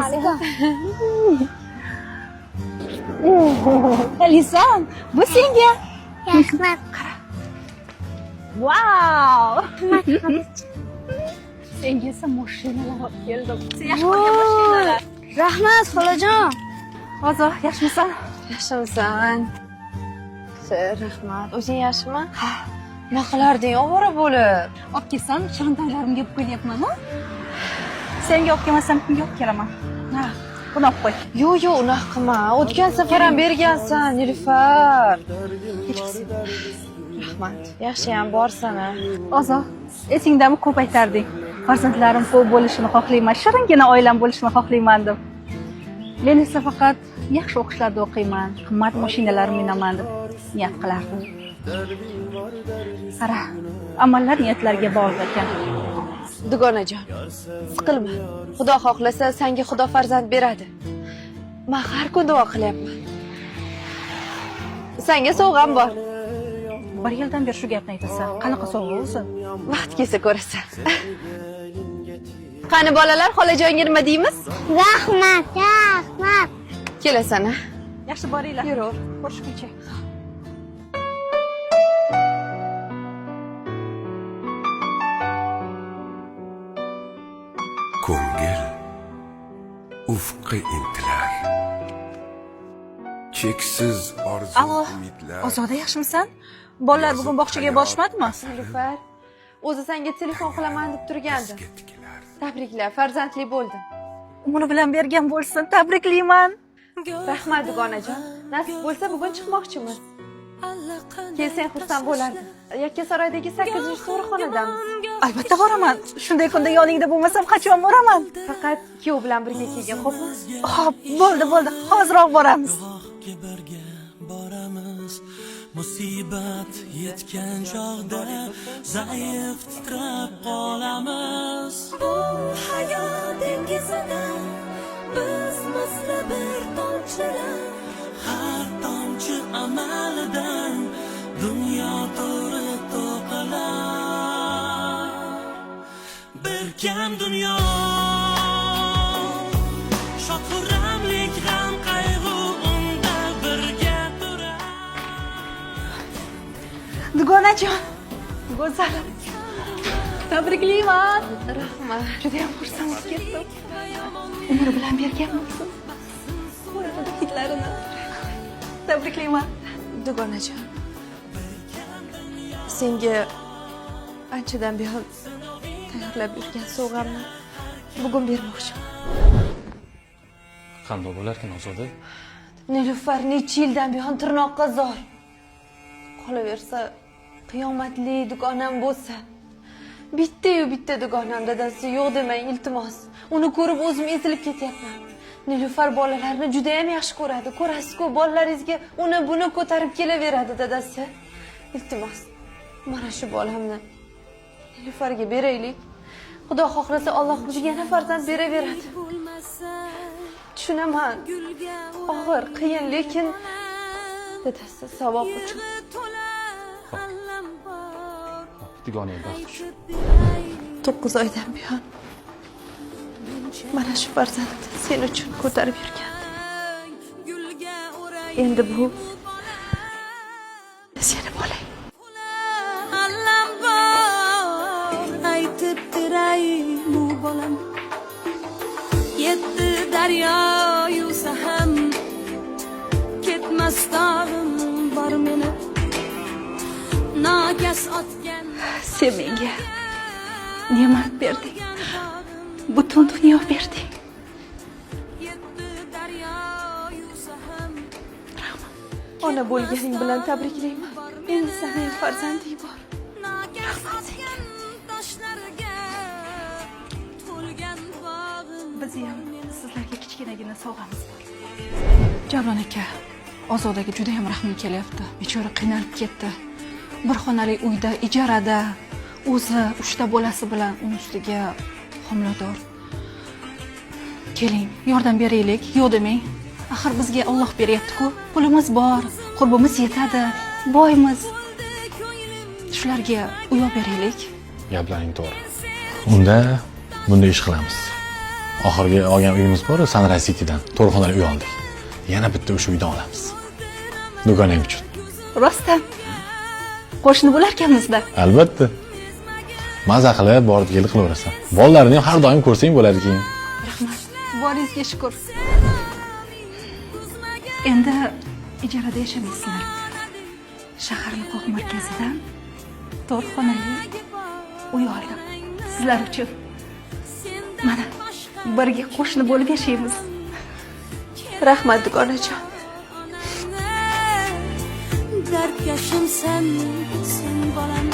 alaykum. Lisan, bu senga. Rahmat. Wow! Senga esa mashinalar olib keldim. Sen yaxshi ko'rgan mashinalar. Rahmat, xolajon. Hozir yaxshimisan? Yaxshimisan? Rahmat. O'zing yaxshimi? Ha. Nima qilarding ovora bo'lib? Olib kelsam, shirintoylarimga olib kelyapman-ku. Senga olib kelmasam, kimga olib kelaman? Ha, buni olib qo'y. Yo'q, unaqa qilma. O'tgan safar ham bergansan, Nilufar. Rahmat. Yaxshiyam borsan-a. Hozir esingdami ko'p aytarding. Farzandlarim ko'p bo'lishini xohlayman, shiringina oilam bo'lishini xohlayman deb. Men esa faqat yaxshi o'qishlarda o'qiyman, qimmat mashinalar minaman deb niyat qilardim. Qara, amallar niyatlarga bog'liq ekan. Dugonajon, siqilma. Xudo xohlasa, senga Xudo farzand beradi. Men har kun duo qilyapman. Senga sovg'am bor. Bir yildan beri shu gapni aytasan. Qanaqa sovg'a o'zi? Vaqt kelsa ko'rasan. Qani bolalar, xolajonga nima deymiz? Rahmat, rahmat. Kelasan-a? Yaxshi boringlar. Yuraver. Ko'rishguncha. Ko'ngil ufqqa intilar. Cheksiz orzu Alo, umidlar. Ozoda yaxshimisan? Bolalar bugun bog'chaga borishmadimi? Nilufar, o'zi senga telefon qilaman deb turgandim. Tabriklar, farzandli bo'ldim. Umri bilan bergan bo'lsin. Tabriklayman. Rahmat dugonajon. Nasib bo'lsa bugun chiqmoqchimiz. Kelsang xursand bo'lardim. Yakkasaroydagi 8-to'rxonadamiz. Albatta boraman. Shunday kunda yoningda bo'lmasam qachon boraman? Faqat kuyov bilan birga kelgin, xo'pmi? Xo'p, bo'ldi. Hoziroq boramiz. Birga boramiz. Musibat yetgan chog'da zaif titrab qolamiz. Bu hayot dengizida biz misli bir tomchilar. Har tomchi amalidan dunyo to'ri to'qilar. Bir kam dunyo shod-xurramlik g'am qayg'u unda birga turar. Dugonajon, go'zalim. Tabriklayman. Rahmat. Juda ham xursand bo'lib ketdim. Umr bilan bergan bo'lsin. Qo'yadi hitlarini. Tabriklayman. Dugonajon. Senga anchadan buyon tayyorlab yurgan sovg'amni bugun bermoqchiman. Qanday bo'larkan Ozoda? Nilufar necha yildan buyon tirnoqqa zor. Qolaversa, qiyomatli dugonam bo'lsa, bitta dugonam dadasi yo'q demang iltimos. Uni ko'rib o'zim ezilib ketyapman. Nilufar bolalarni juda ham yaxshi ko'radi. Ko'rasiz-ku, bolalaringizga uni buni ko'tarib kelaveradi dadasi. Iltimos, mana shu bolamni Nilufarga beraylik. Xudo xohlasa Alloh bizga yana farzand beraveradi. Tushunaman. Og'ir, qiyin, lekin dadasi savob uchun. Dugonang baxt uchun. 9 oydan buyon mana shu farzandni sen uchun ko'tarib yurgandim. Endi bu seni bolang. Allam bor aytib turay bu bolam. Yetti daryo yuvsa ham ketmas dog'im bor meni. Nagas otgan Sen menga ne'mat berding. Butun dunyo berding. Ona bo'lganing bilan tabriklayman. Endi sening farzanding bor. Rahmat senga. Bizni ham sizlarga kichkinagina sovg'amiz bor. Javlon aka, Ozodaga juda ham rahmim kelyapti. Bechora qiynalib ketdi. Bir xonali uyda ijarada o'zi 3 ta bolasi bilan uning ustiga homilador. Keling, yordam beraylik, yo'q demang. Axir bizga Alloh beryapti-ku. Pulimiz bor, qurbimiz yetadi, boymiz. Shularga uyoq beraylik. Gaplaring to'g'ri. Unda bunday ish qilamiz. Oxirgi olgan uyimiz bor, Sunrise City'dan. To'rxonali uy oldik. Yana bitta o'sha uydan olamiz. Do'konang uchun. Rostdan. Qo'shni bo'larkanmizda. Albatta. Maza qilib, borib kelib qilaverasan. Bolalarni ham har doim ko'rsang bo'ladi keyin. Rahmat. Boringizga shukr. Endi ijarada yashamaysizlar. Shaharning qoq markazidan to'rxonali uy oldim. Sizlar uchun. Mana birga qo'shni bo'lib yashaymiz. Rahmat dugonajon. Dardkashim sen bolam